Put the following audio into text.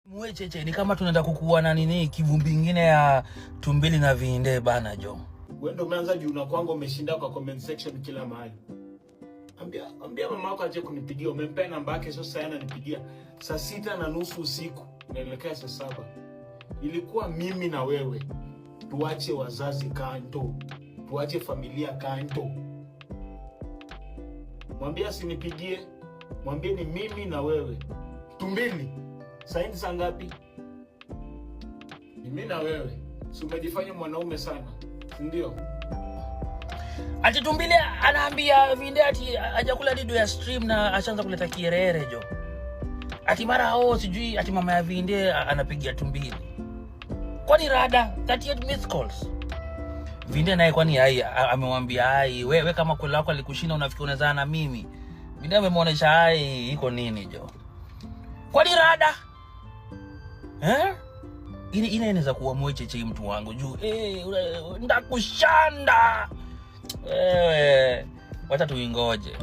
Mwecheche ni kama tunaenda kukuana nini kivumbi ingine ya Tumbili na Vinde bana jo. Wewe ndio umeanza juu na kwangu umeshinda kwa comment section kila mahali. Ambia mama yako aje kunipigia, umempea namba yake sasa yana nipigia. Saa 6:30 usiku naelekea saa 7. Ilikuwa mimi na wewe. Tuache wazazi kanto. Tuache familia kanto. Mwambie asinipigie. Mwambie ni mimi na wewe. Tumbili. Saini saa ngapi? Mimi na wewe. Si umejifanya mwanaume sana. Ndio. Ati Tumbili anaambia Vinde ati hajakula dido ya stream na ashaanza kuleta kierere jo. Ati mara sijui ati mama ya Vinde anapigia Tumbili. Kwani rada 38 missed calls. Vinde naye kwani hai amemwambia hai wewe kama kweli lako alikushinda unafikiri unaweza na mimi. Vinde amemuonesha hai iko nini jo. Kwani rada? Ile inaweza kuwa mwecheche mtu wangu juu ndakushanda. Wacha tuingoje.